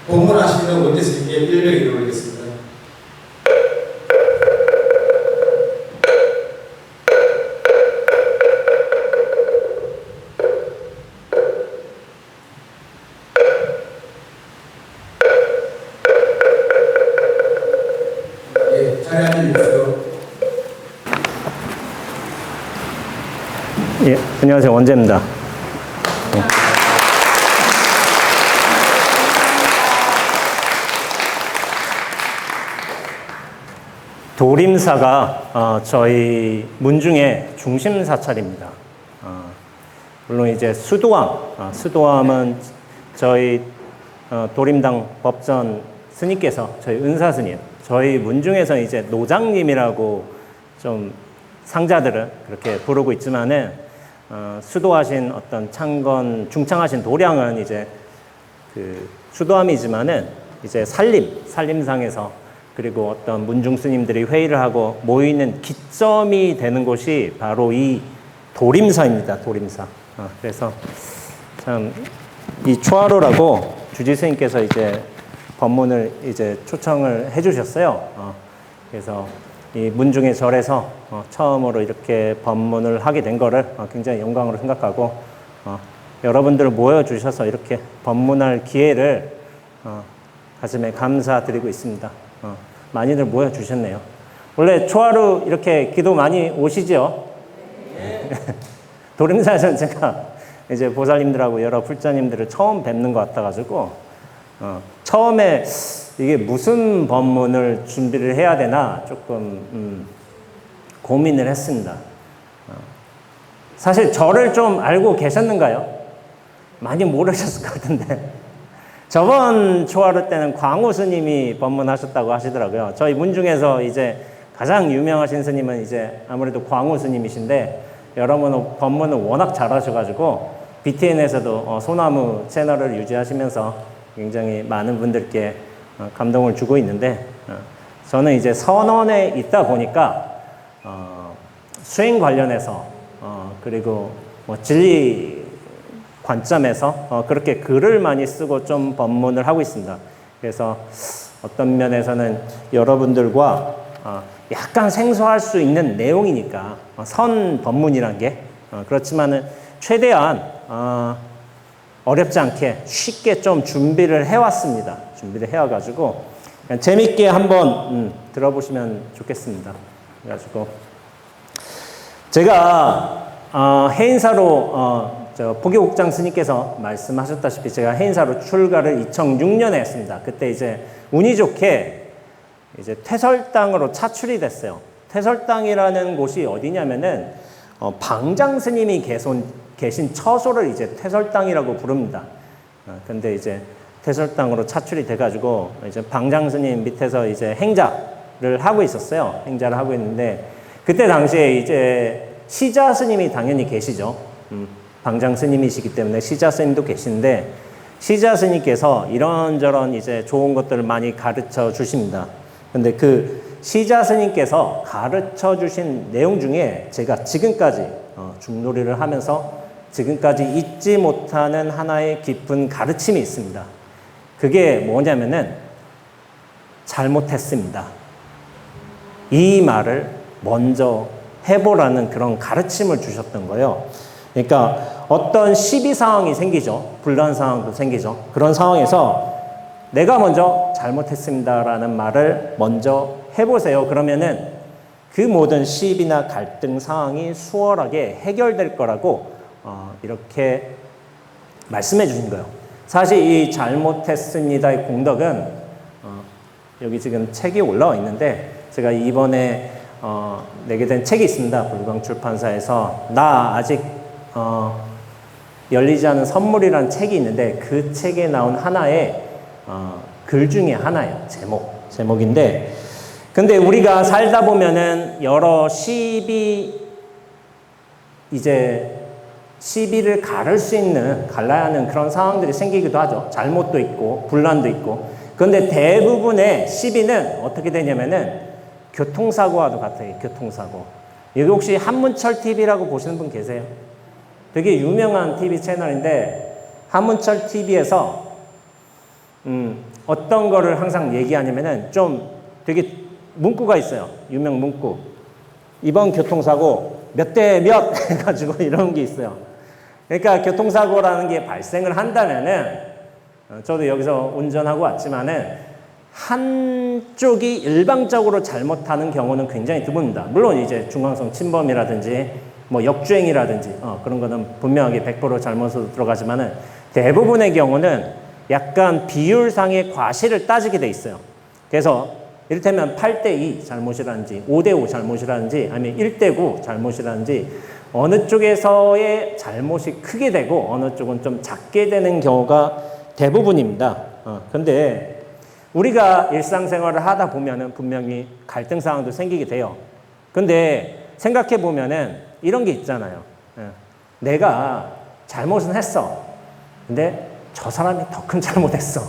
본문하시는 원재 스님께 일명을 이루어드리겠습니다. 예, 자리에 앉으십시오. 예, 안녕하세요. 원재입니다. 도림사가 저희 문중의 중심 사찰입니다. 물론 이제 수도암은 저희 도림당 법전 스님께서 저희 은사스님, 저희 문중에서 이제 노장님이라고 좀 상자들은 그렇게 부르고 있지만은 수도하신 어떤 중창하신 도량은 이제 그 수도암이지만은 이제 산림상에서 그리고 어떤 문중 스님들이 회의를 하고 모이는 기점이 되는 곳이 바로 이 도림사입니다. 도림사. 그래서 참 이 초하루라고 주지 스님께서 이제 법문을 이제 초청을 해주셨어요. 그래서 이 문중의 절에서 처음으로 이렇게 법문을 하게 된 거를 굉장히 영광으로 생각하고 여러분들 모여주셔서 이렇게 법문할 기회를 가슴에 감사드리고 있습니다. 많이들 모여주셨네요. 원래 초하루 이렇게 기도 많이 오시죠? 네. 도림사에서는 제가 이제 보살님들하고 여러 불자님들을 처음 뵙는 것 같아가지고 처음에 이게 무슨 법문을 준비를 해야 되나 조금 고민을 했습니다. 사실 저를 좀 알고 계셨는가요? 많이 모르셨을 것 같은데 저번 초하루 때는 광우 스님이 법문하셨다고 하시더라고요. 저희 문중에서 이제 가장 유명하신 스님은 이제 아무래도 광우 스님이신데 여러분 법문을 워낙 잘하셔가지고 BTN에서도 소나무 채널을 유지하시면서 굉장히 많은 분들께 감동을 주고 있는데 저는 이제 선원에 있다 보니까 수행 관련해서 그리고 뭐 진리 관점에서 그렇게 글을 많이 쓰고 좀 법문을 하고 있습니다. 그래서 어떤 면에서는 여러분들과 약간 생소할 수 있는 내용이니까 선 법문이란 게 그렇지만은 최대한 어렵지 않게 쉽게 좀 준비를 해왔습니다. 준비를 해와가지고 그냥 재밌게 한번 들어보시면 좋겠습니다. 그래가지고 제가 해인사로 포기옥장 스님께서 말씀하셨다시피 제가 해인사로 출가를 2006년에 했습니다. 그때 이제 운이 좋게 이제 퇴설당으로 차출이 됐어요. 퇴설당이라는 곳이 어디냐면은 방장 스님이 계신 처소를 이제 퇴설당이라고 부릅니다. 근데 이제 퇴설당으로 차출이 돼가지고 이제 방장 스님 밑에서 이제 행자를 하고 있었어요. 행자를 하고 있는데 그때 당시에 이제 시자 스님이 당연히 계시죠. 방장 스님이시기 때문에 시자 스님도 계신데 시자 스님께서 이런저런 이제 좋은 것들을 많이 가르쳐 주십니다. 근데 그 시자 스님께서 가르쳐 주신 내용 중에 제가 지금까지 중놀이를 하면서 지금까지 잊지 못하는 하나의 깊은 가르침이 있습니다. 그게 뭐냐면은 잘못했습니다. 이 말을 먼저 해보라는 그런 가르침을 주셨던 거예요. 그러니까 어떤 시비 상황이 생기죠. 분란 상황도 생기죠. 그런 상황에서 내가 먼저 잘못했습니다라는 말을 먼저 해보세요. 그러면은 그 모든 시비나 갈등 상황이 수월하게 해결될 거라고 이렇게 말씀해 주신 거예요. 사실 이 잘못했습니다의 공덕은 여기 지금 책이 올라와 있는데 제가 이번에 내게 된 책이 있습니다. 불광출판사에서 나 아직 열리지 않은 선물이라는 책이 있는데 그 책에 나온 하나의 글 중에 하나예요. 제목인데 근데 우리가 살다 보면은 여러 시비를 갈라야 하는 그런 상황들이 생기기도 하죠. 잘못도 있고 분란도 있고. 그런데 대부분의 시비는 어떻게 되냐면은 교통사고와도 같아요. 교통사고. 여기 혹시 한문철 TV라고 보시는 분 계세요? 되게 유명한 TV 채널인데 한문철 TV에서 어떤 거를 항상 얘기하냐면은 좀 되게 문구가 있어요. 유명 문구. 이번 교통사고 몇 대 몇 해가지고 이런 게 있어요. 그러니까 교통사고라는 게 발생을 한다면은 저도 여기서 운전하고 왔지만은 한쪽이 일방적으로 잘못하는 경우는 굉장히 드뭅니다. 물론 이제 중앙선 침범이라든지 뭐 역주행이라든지 그런 거는 분명하게 100% 잘못으로 들어가지만은 대부분의 경우는 약간 비율상의 과실을 따지게 돼 있어요. 그래서 이를테면 8대2 잘못이라든지 5대5 잘못이라든지 아니면 1대9 잘못이라든지 어느 쪽에서의 잘못이 크게 되고 어느 쪽은 좀 작게 되는 경우가 대부분입니다. 근데 우리가 일상생활을 하다 보면은 분명히 갈등 상황도 생기게 돼요. 근데 생각해 보면은 이런 게 있잖아요. 내가 잘못은 했어. 근데 저 사람이 더 큰 잘못했어.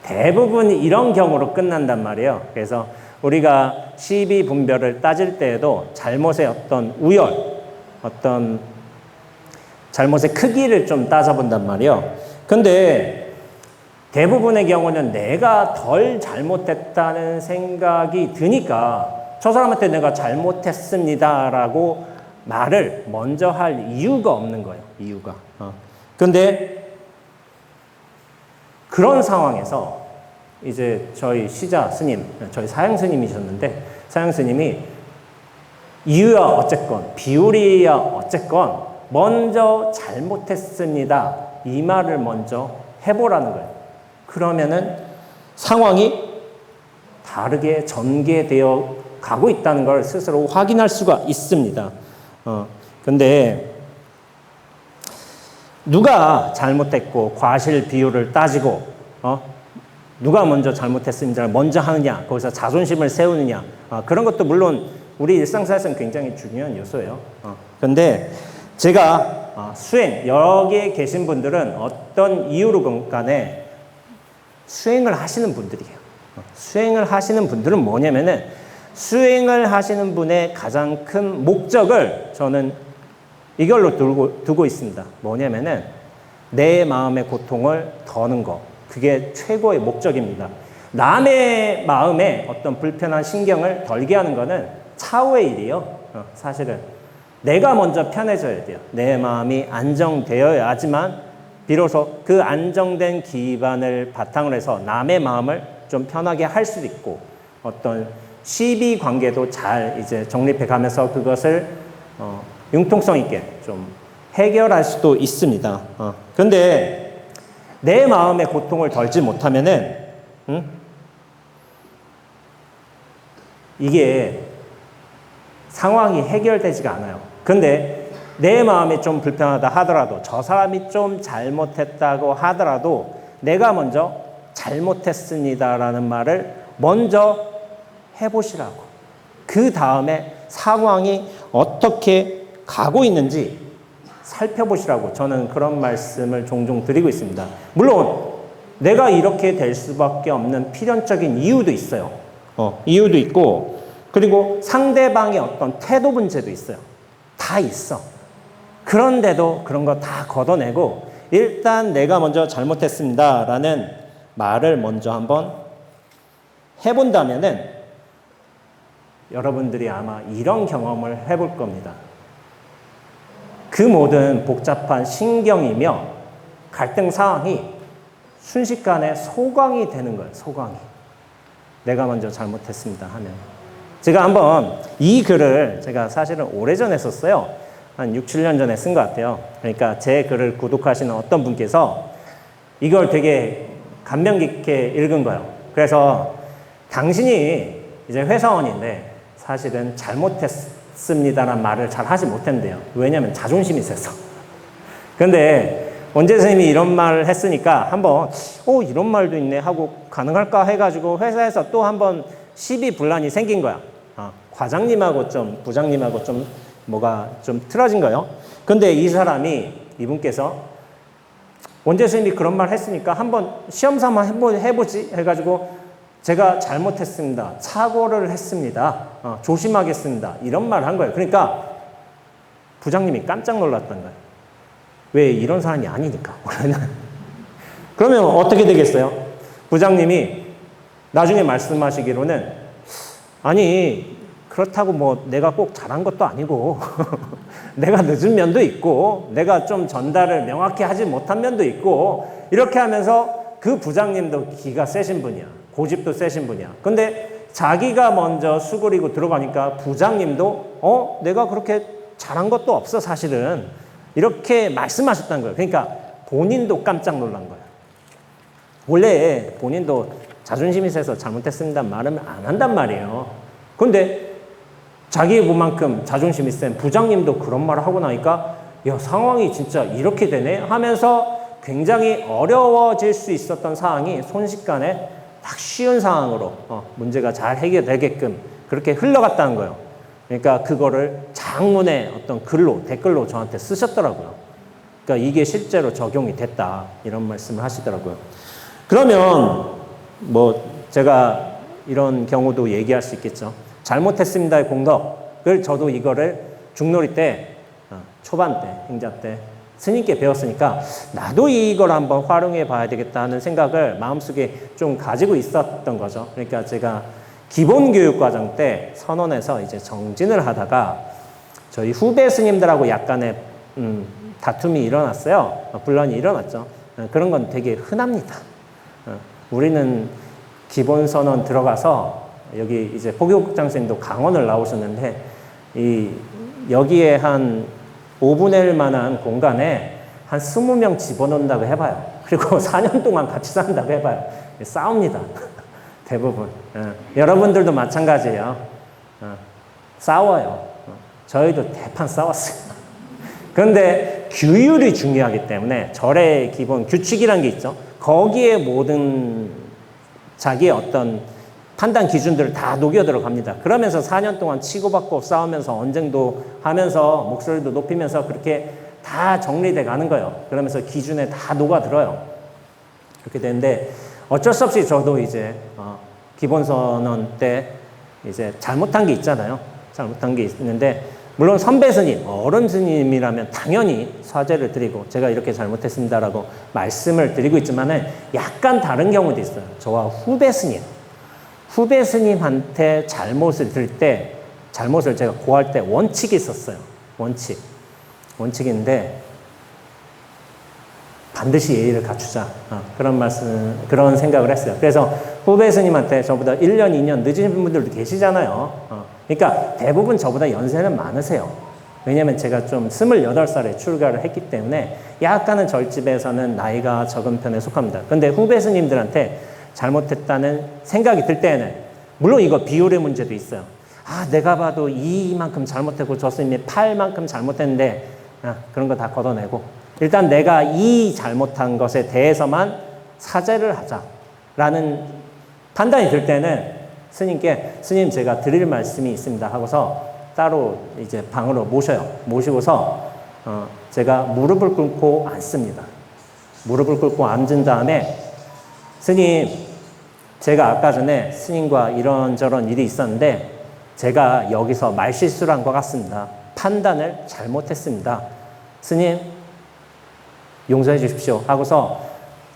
대부분 이런 경우로 끝난단 말이에요. 그래서 우리가 시비 분별을 따질 때에도 잘못의 어떤 우열, 어떤 잘못의 크기를 좀 따져본단 말이에요. 근데 대부분의 경우는 내가 덜 잘못했다는 생각이 드니까 저 사람한테 내가 잘못했습니다라고 말을 먼저 할 이유가 없는 거예요. 이유가. 근데 그런 상황에서 이제 저희 시자 스님, 저희 사형 스님이셨는데 사형 스님이 이유야 어쨌건 비율이야 어쨌건 먼저 잘못했습니다. 이 말을 먼저 해보라는 거예요. 그러면은 상황이 다르게 전개되어 가고 있다는 걸 스스로 확인할 수가 있습니다. 근데 누가 잘못했고 과실 비율을 따지고 누가 먼저 잘못했습니다를 먼저 하느냐, 거기서 자존심을 세우느냐, 그런 것도 물론 우리 일상생활에서는 굉장히 중요한 요소예요. 근데 제가 수행, 여기에 계신 분들은 어떤 이유로 간에 수행을 하시는 분들이에요. 수행을 하시는 분들은 뭐냐면은 수행을 하시는 분의 가장 큰 목적을 저는 이걸로 두고 있습니다. 뭐냐면은 내 마음의 고통을 더는 거. 그게 최고의 목적입니다. 남의 마음에 어떤 불편한 신경을 덜게 하는 거는 차후의 일이에요. 사실은 내가 먼저 편해져야 돼요. 내 마음이 안정되어야지만 비로소 그 안정된 기반을 바탕으로 해서 남의 마음을 좀 편하게 할 수도 있고 어떤 시비 관계도 잘 이제 정립해 가면서 그것을 융통성 있게 좀 해결할 수도 있습니다. 근데 내 마음의 고통을 덜지 못하면은 이게 상황이 해결되지가 않아요. 근데 내 마음이 좀 불편하다 하더라도 저 사람이 좀 잘못했다고 하더라도 내가 먼저 잘못했습니다라는 말을 먼저 해보시라고. 그 다음에 상황이 어떻게 가고 있는지 살펴보시라고 저는 그런 말씀을 종종 드리고 있습니다. 물론 내가 이렇게 될 수밖에 없는 필연적인 이유도 있어요. 이유도 있고 그리고 상대방의 어떤 태도 문제도 있어요. 다 있어. 그런데도 그런 거 다 걷어내고 일단 내가 먼저 잘못했습니다라는 말을 먼저 한번 해본다면은 여러분들이 아마 이런 경험을 해볼 겁니다. 그 모든 복잡한 신경이며 갈등 상황이 순식간에 소강이 되는 거예요. 소강이. 내가 먼저 잘못했습니다 하면. 제가 한번 이 글을 제가 사실은 오래전에 썼어요. 한 6, 7년 전에 쓴 것 같아요. 그러니까 제 글을 구독하시는 어떤 분께서 이걸 되게 감명 깊게 읽은 거예요. 그래서 당신이 이제 회사원인데 사실은 잘못했습니다라는 말을 잘 하지 못했는데요. 왜냐하면 자존심이 세서. 근데 원재 선생님이 이런 말을 했으니까 한번 이런 말도 있네 하고 가능할까 해가지고 회사에서 또 한번 시비 분란이 생긴 거야. 과장님하고 좀 부장님하고 좀 뭐가 좀 틀어진 거예요. 근데 이분께서 원재 선생님이 그런 말 했으니까 한번 시험 삼아 해보지 해가지고 제가 잘못했습니다. 사고를 했습니다. 조심하겠습니다. 이런 말을 한 거예요. 그러니까 부장님이 깜짝 놀랐던 거예요. 왜 이런 사람이 아니니까. 그러면 어떻게 되겠어요? 부장님이 나중에 말씀하시기로는 아니 그렇다고 뭐 내가 꼭 잘한 것도 아니고 내가 늦은 면도 있고 내가 좀 전달을 명확히 하지 못한 면도 있고 이렇게 하면서 그 부장님도 기가 세신 분이야. 고집도 세신 분이야. 근데 자기가 먼저 수그리고 들어가니까 부장님도 내가 그렇게 잘한 것도 없어 사실은 이렇게 말씀하셨다는 거예요. 그러니까 본인도 깜짝 놀란 거예요. 원래 본인도 자존심이 세서 잘못했습니다 말은 안 한단 말이에요. 근데 자기 그만큼 자존심이 센 부장님도 그런 말을 하고 나니까 야 상황이 진짜 이렇게 되네 하면서 굉장히 어려워질 수 있었던 상황이 순식간에 딱 쉬운 상황으로 문제가 잘 해결되게끔 그렇게 흘러갔다는 거예요. 그러니까 그거를 장문의 어떤 글로 댓글로 저한테 쓰셨더라고요. 그러니까 이게 실제로 적용이 됐다 이런 말씀을 하시더라고요. 그러면 뭐 제가 이런 경우도 얘기할 수 있겠죠. 잘못했습니다의 공덕을 저도 이거를 중놀이 때 초반 때 행자 때 스님께 배웠으니까 나도 이걸 한번 활용해 봐야 되겠다 하는 생각을 마음속에 좀 가지고 있었던 거죠. 그러니까 제가 기본교육과정 때 선원에서 이제 정진을 하다가 저희 후배 스님들하고 약간의 다툼이 일어났어요. 분란이 일어났죠. 그런 건 되게 흔합니다. 우리는 기본선언 들어가서 여기 이제 포교국장 선생님도 강원을 나오셨는데 여기에 한 5분의 1 만한 공간에 한 20명 집어넣는다고 해봐요. 그리고 4년 동안 같이 산다고 해봐요. 싸웁니다. 대부분. 여러분들도 마찬가지예요. 싸워요. 저희도 대판 싸웠어요. 그런데 규율이 중요하기 때문에 절의 기본 규칙이라는 게 있죠. 거기에 모든 자기의 어떤 판단 기준들을 다 녹여 들어갑니다. 그러면서 4년 동안 치고받고 싸우면서 언쟁도 하면서 목소리도 높이면서 그렇게 다 정리돼 가는 거예요. 그러면서 기준에 다 녹아들어요. 그렇게 되는데 어쩔 수 없이 저도 이제 기본선언 때 이제 잘못한 게 있잖아요. 잘못한 게 있는데 물론 선배 스님, 어른 스님이라면 당연히 사죄를 드리고 제가 이렇게 잘못했습니다라고 말씀을 드리고 있지만은 약간 다른 경우도 있어요. 저와 후배 스님한테 잘못을 들 때, 잘못을 제가 고할 때 원칙이 있었어요. 원칙인데 반드시 예의를 갖추자. 그런 생각을 했어요. 그래서 후배 스님한테 저보다 1년, 2년 늦으신 분들도 계시잖아요. 그러니까 대부분 저보다 연세는 많으세요. 왜냐면 제가 좀 28살에 출가를 했기 때문에 약간은 절집에서는 나이가 적은 편에 속합니다. 근데 후배 스님들한테 잘못했다는 생각이 들 때에는 물론 이거 비율의 문제도 있어요. 내가 봐도 이만큼 잘못했고 저 스님이 8만큼 잘못했는데 그런 거 다 걷어내고 일단 내가 이 잘못한 것에 대해서만 사죄를 하자라는 판단이 들 때는 스님께 스님 제가 드릴 말씀이 있습니다 하고서 따로 이제 방으로 모시고서 제가 무릎을 꿇고 앉습니다. 무릎을 꿇고 앉은 다음에 스님 제가 아까 전에 스님과 이런저런 일이 있었는데 제가 여기서 말실수를 한 것 같습니다. 판단을 잘못했습니다. 스님 용서해 주십시오 하고서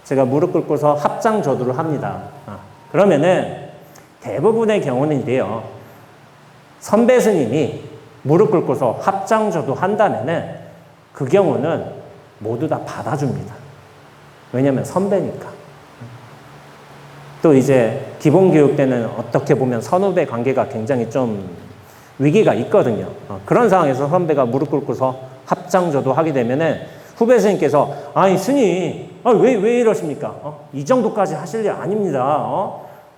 제가 무릎 꿇고서 합장조도를 합니다. 그러면은 대부분의 경우는 이래요. 선배 스님이 무릎 꿇고서 합장조도 한다면은 그 경우는 모두 다 받아줍니다. 왜냐하면 선배니까. 또 이제 기본교육 때는 어떻게 보면 선후배 관계가 굉장히 좀 위기가 있거든요. 그런 상황에서 선배가 무릎 꿇고서 합장조도 하게 되면은 후배 스님께서 아니 스님 왜 이러십니까? 이 정도까지 하실 일 아닙니다.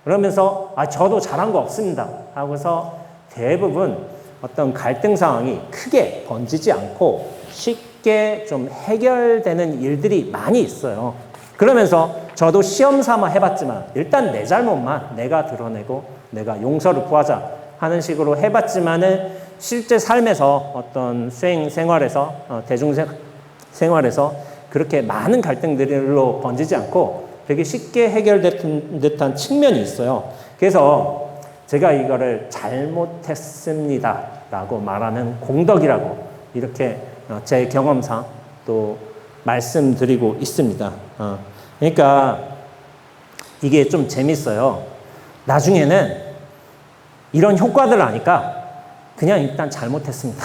그러면서 저도 잘한 거 없습니다 하고서 대부분 어떤 갈등 상황이 크게 번지지 않고 쉽게 좀 해결되는 일들이 많이 있어요. 그러면서 저도 시험 삼아 해봤지만 일단 내 잘못만 내가 드러내고 내가 용서를 구하자 하는 식으로 해봤지만은 실제 삶에서 어떤 수행 생활에서 대중 생활에서 그렇게 많은 갈등들로 번지지 않고 되게 쉽게 해결된 듯한 측면이 있어요. 그래서 제가 이거를 잘못했습니다 라고 말하는 공덕이라고 이렇게 제 경험상 또 말씀드리고 있습니다. 그러니까 이게 좀 재밌어요. 나중에는 이런 효과들을 아니까 그냥 일단 잘못했습니다.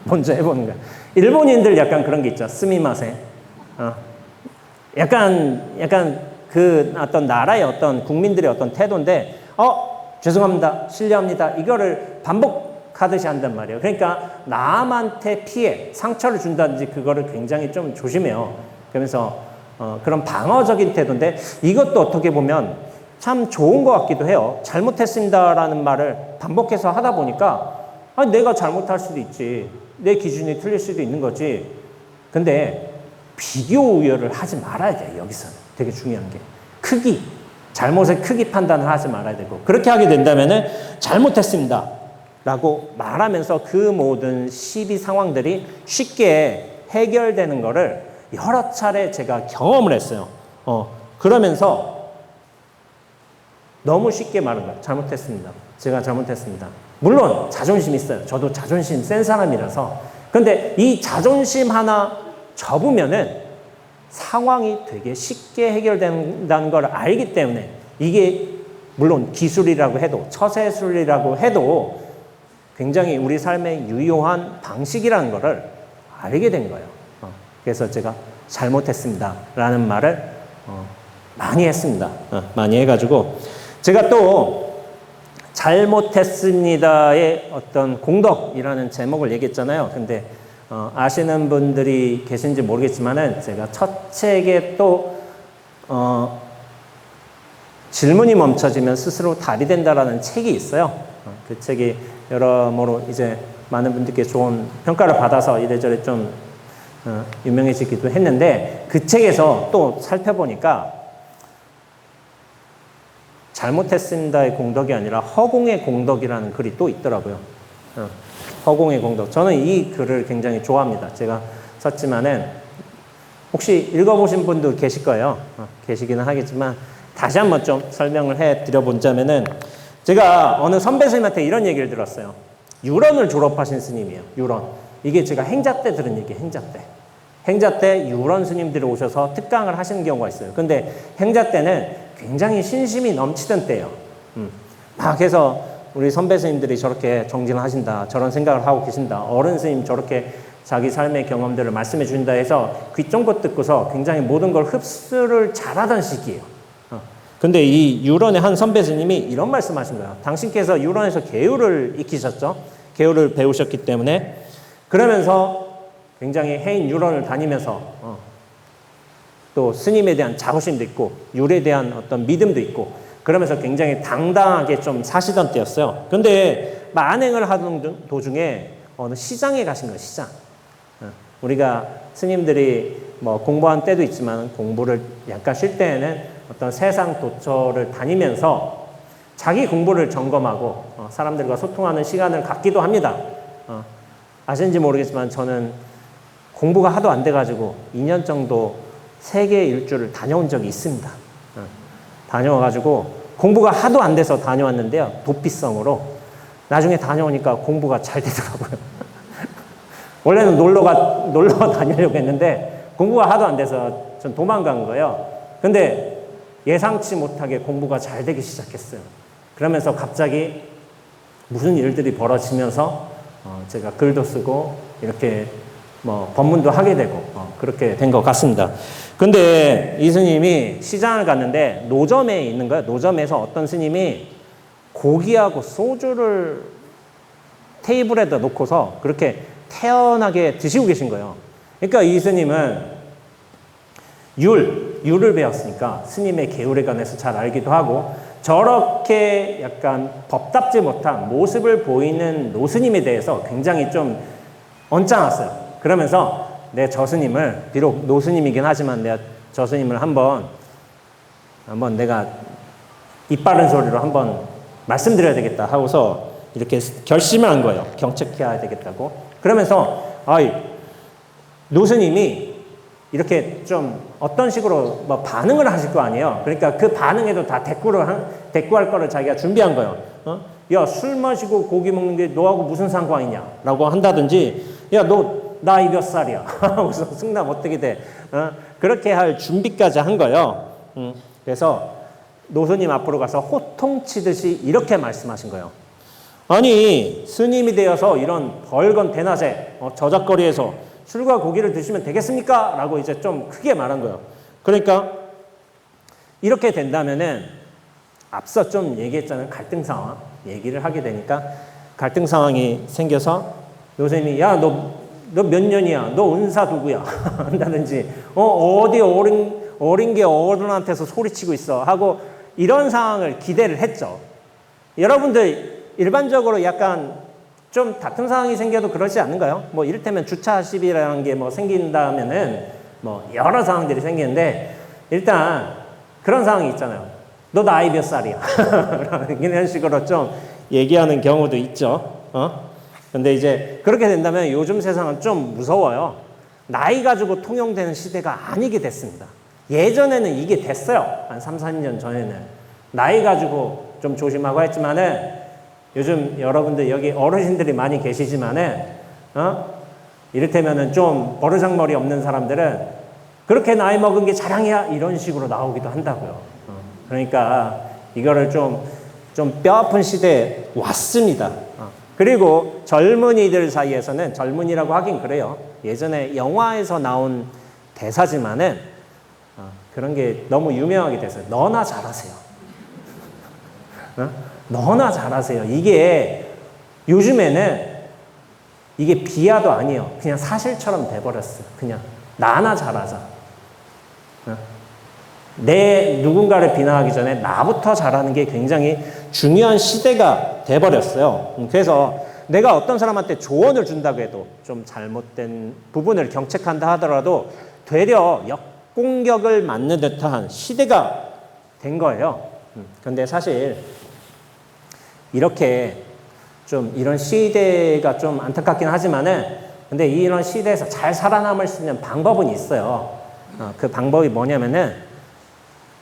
먼저 해보는 거야. 일본인들 약간 그런 게 있죠. 스미마세. 약간 그 어떤 나라의 어떤 국민들의 어떤 태도인데, 죄송합니다. 실례합니다. 이거를 반복하듯이 한단 말이에요. 그러니까 남한테 피해, 상처를 준다든지 그거를 굉장히 좀 조심해요. 그러면서 그런 방어적인 태도인데 이것도 어떻게 보면 참 좋은 것 같기도 해요. 잘못했습니다라는 말을 반복해서 하다 보니까 내가 잘못할 수도 있지. 내 기준이 틀릴 수도 있는 거지. 근데 비교 우열을 하지 말아야 돼요. 여기서는 되게 중요한 게 크기, 잘못의 크기 판단을 하지 말아야 되고, 그렇게 하게 된다면은 잘못했습니다 라고 말하면서 그 모든 시비 상황들이 쉽게 해결되는 거를 여러 차례 제가 경험을 했어요. 그러면서 너무 쉽게 말한 거예요. 잘못했습니다. 제가 잘못했습니다. 물론 자존심 있어요. 저도 자존심 센 사람이라서. 근데 이 자존심 하나 접으면은 상황이 되게 쉽게 해결된다는 걸 알기 때문에, 이게 물론 기술이라고 해도, 처세술이라고 해도 굉장히 우리 삶에 유효한 방식이라는 거를 알게 된 거예요. 그래서 제가 잘못했습니다 라는 말을 많이 했습니다. 많이 해가지고 제가 또 잘못했습니다의 어떤 공덕이라는 제목을 얘기했잖아요. 근데 아시는 분들이 계신지 모르겠지만은 제가 첫 책에 또 질문이 멈춰지면 스스로 답이 된다라는 책이 있어요. 그 책이 여러모로 이제 많은 분들께 좋은 평가를 받아서 이래저래 좀 유명해지기도 했는데, 그 책에서 또 살펴보니까 잘못했습니다의 공덕이 아니라 허공의 공덕이라는 글이 또 있더라고요. 허공의 공덕. 저는 이 글을 굉장히 좋아합니다. 제가 썼지만은 혹시 읽어보신 분도 계실 거예요. 계시기는 하겠지만 다시 한번 좀 설명을 해드려보자면은, 제가 어느 선배 스님한테 이런 얘기를 들었어요. 유런을 졸업하신 스님이에요. 유런. 이게 제가 행자 때 들은 얘기예요. 행자 때. 행자 때 유런 스님들이 오셔서 특강을 하시는 경우가 있어요. 근데 행자 때는 굉장히 신심이 넘치던 때예요. 막 해서 우리 선배 스님들이 저렇게 정진을 하신다, 저런 생각을 하고 계신다, 어른 스님 저렇게 자기 삶의 경험들을 말씀해 주신다 해서 귀 쫑긋 듣고서 굉장히 모든 걸 흡수를 잘하던 시기예요. 근데 이 유런의 한 선배 스님이 이런 말씀 하신 거예요. 당신께서 유런에서 계율을 익히셨죠? 계율을 배우셨기 때문에. 그러면서 굉장히 해인 유런을 다니면서 또 스님에 대한 자부심도 있고 율에 대한 어떤 믿음도 있고, 그러면서 굉장히 당당하게 좀 사시던 때였어요. 근데 만행을 하던 도중에 어느 시장에 가신 거예요. 시장. 우리가 스님들이 뭐 공부한 때도 있지만 공부를 약간 쉴 때에는 어떤 세상 도처를 다니면서 자기 공부를 점검하고 사람들과 소통하는 시간을 갖기도 합니다. 아시는지 모르겠지만 저는 공부가 하도 안 돼가지고 2년 정도 세계 일주를 다녀온 적이 있습니다. 다녀와가지고 공부가 하도 안 돼서 다녀왔는데요. 도피성으로. 나중에 다녀오니까 공부가 잘 되더라고요. 원래는 놀러 다니려고 했는데 공부가 하도 안 돼서 전 도망간 거예요. 근데 예상치 못하게 공부가 잘 되기 시작했어요. 그러면서 갑자기 무슨 일들이 벌어지면서 제가 글도 쓰고 이렇게 뭐 법문도 하게 되고 그렇게 된 것 같습니다. 근데 이 스님이 시장을 갔는데 노점에 있는 거예요. 노점에서 어떤 스님이 고기하고 소주를 테이블에다 놓고서 그렇게 태연하게 드시고 계신 거예요. 그러니까 이 스님은 율을 배웠으니까 스님의 계율에 관해서 잘 알기도 하고, 저렇게 약간 법답지 못한 모습을 보이는 노스님에 대해서 굉장히 좀 언짢았어요. 그러면서 저 스님을, 비록 노스님이긴 하지만 내가 저 스님을 한번 내가 입 바른 소리로 한번 말씀드려야 되겠다 하고서 이렇게 결심을 한 거예요. 경책해야 되겠다고. 그러면서 노스님이 이렇게 좀 어떤 식으로 뭐 반응을 하실 거 아니에요. 그러니까 그 반응에도 다 대꾸할 거를 자기가 준비한 거예요. 야, 술 마시고 고기 먹는 게 너하고 무슨 상관이냐? 라고 한다든지, 야, 너 나이 몇 살이야? 무슨 승남 어떻게 돼? 그렇게 할 준비까지 한 거예요. 그래서 노스님 앞으로 가서 호통치듯이 이렇게 말씀하신 거예요. 아니, 스님이 되어서 이런 벌건 대낮에 저작거리에서 술과 고기를 드시면 되겠습니까? 라고 이제 좀 크게 말한 거예요. 그러니까 이렇게 된다면은 앞서 좀 얘기했잖아요. 갈등 상황 얘기를 하게 되니까 갈등 상황이 생겨서 노스님이 야, 너 몇 년이야? 너 은사 누구야? 한다든지 어디 어린 게 어른한테서 소리치고 있어 하고 이런 상황을 기대를 했죠. 여러분들 일반적으로 약간 좀 다툼 상황이 생겨도 그러지 않는가요? 뭐 이를테면 주차 시비라는 게 뭐 생긴다면은 뭐 여러 상황들이 생기는데 일단 그런 상황이 있잖아요. 너 나이 몇 살이야? 이런 식으로 좀 얘기하는 경우도 있죠. 근데 이제 그렇게 된다면 요즘 세상은 좀 무서워요. 나이 가지고 통용되는 시대가 아니게 됐습니다. 예전에는 이게 됐어요. 한 3, 4년 전에는. 나이 가지고 좀 조심하고 했지만은 요즘 여러분들 여기 어르신들이 많이 계시지만은, 이를테면은 좀 버르장머리 없는 사람들은 그렇게 나이 먹은 게 자랑이야. 이런 식으로 나오기도 한다고요. 그러니까 이거를 좀 뼈아픈 시대에 왔습니다. 그리고 젊은이들 사이에서는 젊은이라고 하긴 그래요. 예전에 영화에서 나온 대사지만은 그런 게 너무 유명하게 됐어요. 너나 잘하세요. 너나 잘하세요. 이게 요즘에는 이게 비하도 아니에요. 그냥 사실처럼 돼버렸어요. 그냥 나나 잘하자. 내 누군가를 비난하기 전에 나부터 잘하는 게 굉장히 중요한 시대가 돼버렸어요. 그래서 내가 어떤 사람한테 조언을 준다고 해도 좀 잘못된 부분을 경책한다 하더라도 되려 역공격을 맞는 듯한 시대가 된 거예요. 그런데 사실 이렇게 좀 이런 시대가 좀 안타깝긴 하지만은 근데 이런 시대에서 잘 살아남을 수 있는 방법은 있어요. 그 방법이 뭐냐면은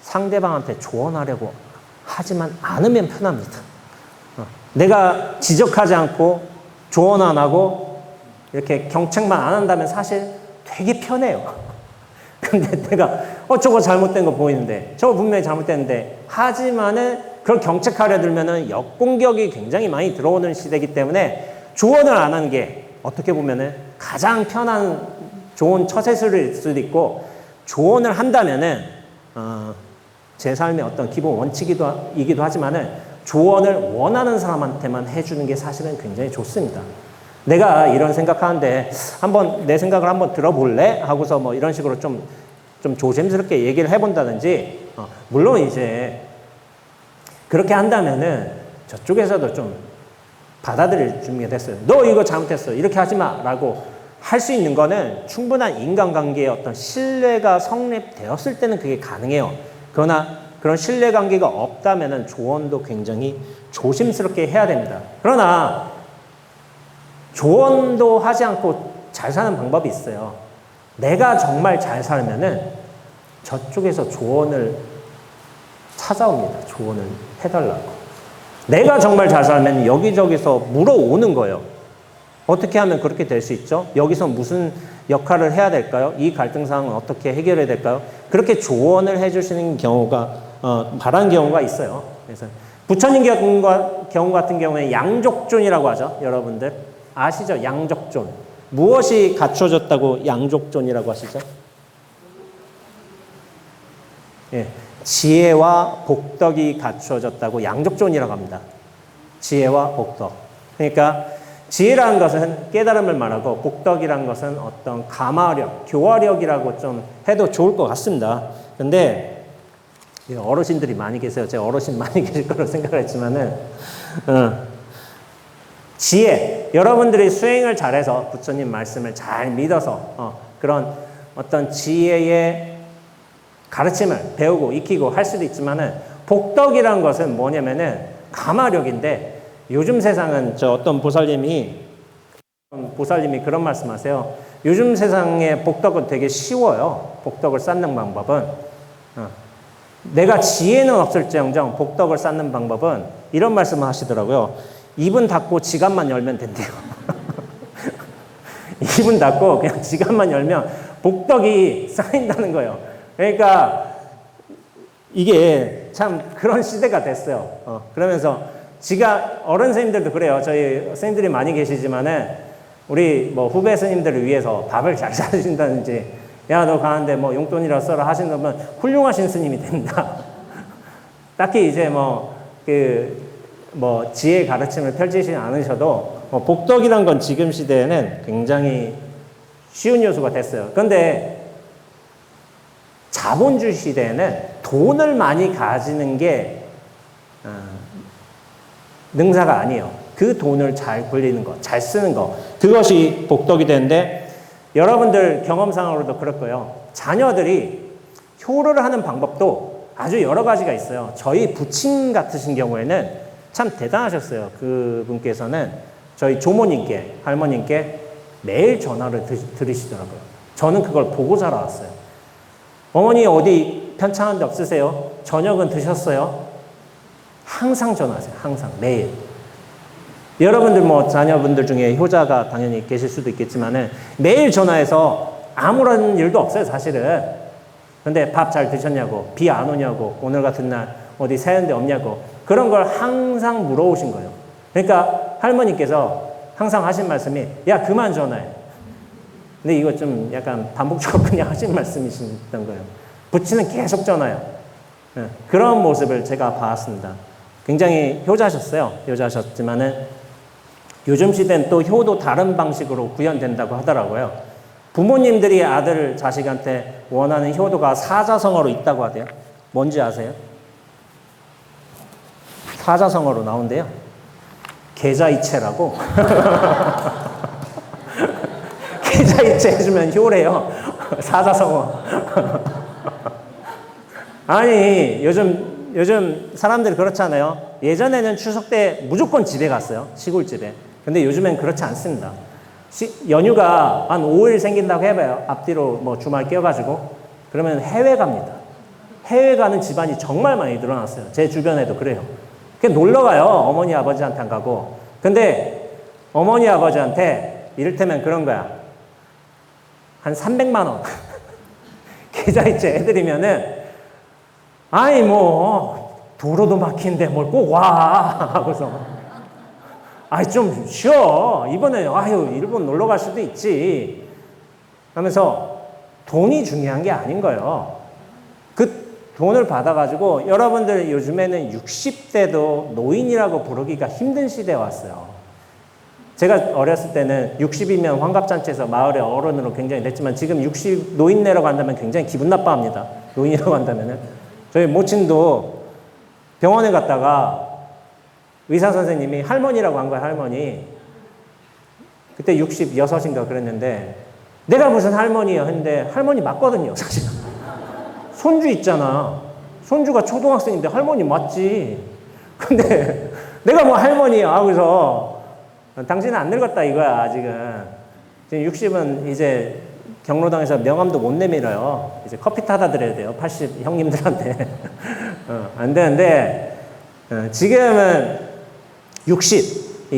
상대방한테 조언하려고 하지만 않으면 편합니다. 내가 지적하지 않고 조언 안 하고 이렇게 경책만 안 한다면 사실 되게 편해요. 근데 내가 저거 잘못된 거 보이는데 저거 분명히 잘못됐는데 하지만은 그걸 경책하려 들면은 역공격이 굉장히 많이 들어오는 시대이기 때문에 조언을 안 하는 게 어떻게 보면은 가장 편한 좋은 처세술일 수도 있고 조언을 한다면은 제 삶의 어떤 기본 원칙이기도 하지만은 조언을 원하는 사람한테만 해주는 게 사실은 굉장히 좋습니다. 내가 이런 생각하는데 한번 내 생각을 한번 들어볼래? 하고서 뭐 이런 식으로 좀 조심스럽게 얘기를 해본다든지 물론 이제 그렇게 한다면은 저쪽에서도 좀 받아들일 준비가 됐어요. 너 이거 잘못했어. 이렇게 하지 마. 라고 할 수 있는 거는 충분한 인간관계의 어떤 신뢰가 성립되었을 때는 그게 가능해요. 그러나 그런 신뢰관계가 없다면은 조언도 굉장히 조심스럽게 해야 됩니다. 그러나 조언도 하지 않고 잘 사는 방법이 있어요. 내가 정말 잘 살면은 저쪽에서 조언을 찾아옵니다. 조언을 해달라고. 내가 정말 잘 살면 여기저기서 물어오는 거예요. 어떻게 하면 그렇게 될 수 있죠? 여기서 무슨 역할을 해야 될까요? 이 갈등 상황은 어떻게 해결해야 될까요? 그렇게 조언을 해주시는 경우가 바라는 경우가 있어요. 그래서 부처님 경우 같은 경우에 양족존이라고 하죠. 여러분들 아시죠? 양족존. 무엇이 갖춰졌다고 양족존이라고 하시죠? 예, 지혜와 복덕이 갖춰졌다고 양족존이라고 합니다. 지혜와 복덕. 그러니까 지혜라는 것은 깨달음을 말하고 복덕이라는 것은 어떤 감화력, 교화력이라고 좀 해도 좋을 것 같습니다. 근데 어르신들이 많이 계세요. 제가 어르신 많이 계실 거라고 생각했지만은 지혜, 여러분들이 수행을 잘해서 부처님 말씀을 잘 믿어서 그런 어떤 지혜의 가르침을 배우고 익히고 할 수도 있지만은 복덕이라는 것은 뭐냐면은 감화력인데 요즘 세상은 어떤 보살님이 그런 말씀하세요. 요즘 세상의 복덕은 되게 쉬워요. 복덕을 쌓는 방법은 내가 지혜는 없을지언정 복덕을 쌓는 방법은 이런 말씀을 하시더라고요. 입은 닫고 지갑만 열면 된대요. 입은 닫고 그냥 지갑만 열면 복덕이 쌓인다는 거예요. 그러니까 이게 참 그런 시대가 됐어요. 그러면서 지가 어른 스님들도 그래요. 저희 스님들이 많이 계시지만은 우리 뭐 후배 스님들을 위해서 밥을 잘 사주신다든지 야, 너 가는데 뭐 용돈이라 써라 하신다면 훌륭하신 스님이 된다. 딱히 이제 지혜 가르침을 펼치지 않으셔도 복덕이란 건 지금 시대에는 굉장히 쉬운 요소가 됐어요. 그런데 자본주의 시대에는 돈을 많이 가지는 게 능사가 아니에요. 그 돈을 잘 굴리는 것, 잘 쓰는 것, 그것이 복덕이 되는데 여러분들 경험상으로도 그럴 거예요. 자녀들이 효를 하는 방법도 아주 여러 가지가 있어요. 저희 부친 같으신 경우에는 참 대단하셨어요. 그분께서는 저희 조모님께, 할머님께 매일 전화를 드리시더라고요. 저는 그걸 보고 자라왔어요. 어머니 어디 편찮은 데 없으세요? 저녁은 드셨어요? 항상 전화하세요. 항상 매일. 여러분들 뭐 자녀분들 중에 효자가 당연히 계실 수도 있겠지만은 매일 전화해서 아무런 일도 없어요, 사실은. 근데 밥 잘 드셨냐고, 비 안 오냐고, 오늘 같은 날 어디 새는 데 없냐고, 그런 걸 항상 물어오신 거예요. 그러니까 할머니께서 항상 하신 말씀이 야, 그만 전화해. 근데 이거 좀 약간 반복적으로 그냥 하신 말씀이셨던 거예요. 부친은 계속 전화해요. 그런 모습을 제가 봤습니다. 굉장히 효자셨어요. 효자셨지만은 요즘 시대는 또 효도 다른 방식으로 구현된다고 하더라고요. 부모님들이 아들, 자식한테 원하는 효도가 사자성어로 있다고 하대요. 뭔지 아세요? 사자성어로 나온대요. 계좌이체라고. 계좌이체 해주면 효래요. 사자성어. 아니, 요즘 사람들이 그렇잖아요. 예전에는 추석 때 무조건 집에 갔어요. 시골집에. 근데 요즘엔 그렇지 않습니다. 연휴가 한 5일 생긴다고 해봐요. 앞뒤로 뭐 주말 끼어가지고. 그러면 해외 갑니다. 해외 가는 집안이 정말 많이 늘어났어요. 제 주변에도 그래요. 그냥 놀러 가요. 어머니, 아버지한테 안 가고. 근데 어머니, 아버지한테 이를테면 그런 거야. 한 300만 원. 계좌이체 해드리면은 아이 뭐 도로도 막힌데 뭘 꼭 와 하고서 아이 좀 쉬어 이번에 아유 일본 놀러 갈 수도 있지 하면서 돈이 중요한 게 아닌 거예요. 그 돈을 받아가지고 여러분들 요즘에는 60대도 노인이라고 부르기가 힘든 시대에 왔어요. 제가 어렸을 때는 60이면 환갑잔치에서 마을의 어른으로 굉장히 됐지만 지금 60 노인네라고 한다면 굉장히 기분 나빠합니다. 노인이라고 한다면은. 저희 모친도 병원에 갔다가 의사 선생님이 할머니라고 한 거야, 할머니. 그때 66인가 그랬는데 내가 무슨 할머니야 했는데 할머니 맞거든요, 사실. 손주 있잖아. 손주가 초등학생인데 할머니 맞지. 근데 내가 뭐 할머니야 하고서 당신은 안 늙었다 이거야, 아직은. 지금 60은 이제 경로당에서 명함도 못 내밀어요. 이제 커피 타다 드려야 돼요. 80 형님들한테. 안 되는데, 지금은 60,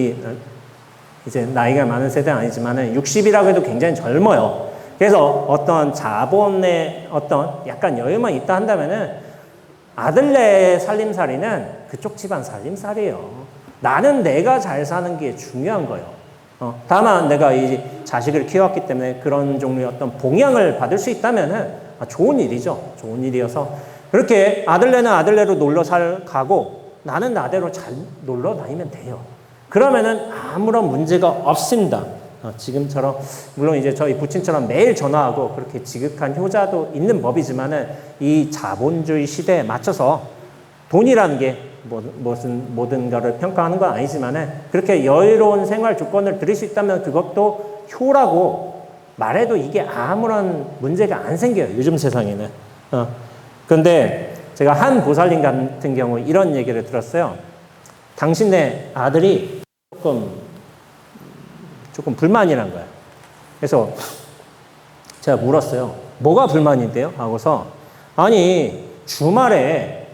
이제 나이가 많은 세대는 아니지만은 60이라고 해도 굉장히 젊어요. 그래서 어떤 자본의 어떤 약간 여유만 있다 한다면은 아들네 살림살이는 그쪽 집안 살림살이에요. 나는 내가 잘 사는 게 중요한 거예요. 다만 내가 이 자식을 키워왔기 때문에 그런 종류의 어떤 봉양을 받을 수 있다면은 좋은 일이죠. 좋은 일이어서 그렇게 아들네는 아들네로 놀러 가고 나는 나대로 잘 놀러 다니면 돼요. 그러면은 아무런 문제가 없습니다. 지금처럼 물론 이제 저희 부친처럼 매일 전화하고 그렇게 지극한 효자도 있는 법이지만은 이 자본주의 시대에 맞춰서 돈이라는 게 모든 거를 평가하는 건 아니지만은 그렇게 여유로운 생활 조건을 드릴 수 있다면 그것도 효라고 말해도 이게 아무런 문제가 안 생겨요. 요즘 세상에는. 그런데 제가 한 보살님 같은 경우 이런 얘기를 들었어요. 당신네 아들이 조금 불만이란 거야. 그래서 제가 물었어요. 뭐가 불만인데요? 하고서 아니 주말에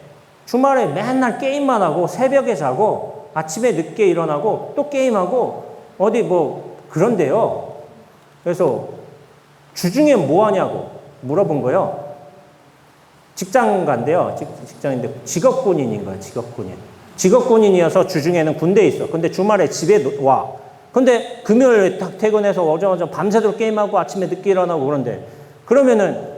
맨날 게임만 하고 새벽에 자고 아침에 늦게 일어나고 또 게임하고 어디 뭐 그런데요. 그래서 주중에 뭐 하냐고 물어본 거예요. 직장가인데요. 직장인데 직업군인인 거예요. 직업군인. 직업군인이어서 주중에는 군대에 있어. 근데 주말에 집에 와. 근데 금요일에 딱 퇴근해서 어정어정 밤새도록 게임하고 아침에 늦게 일어나고 그런데 그러면은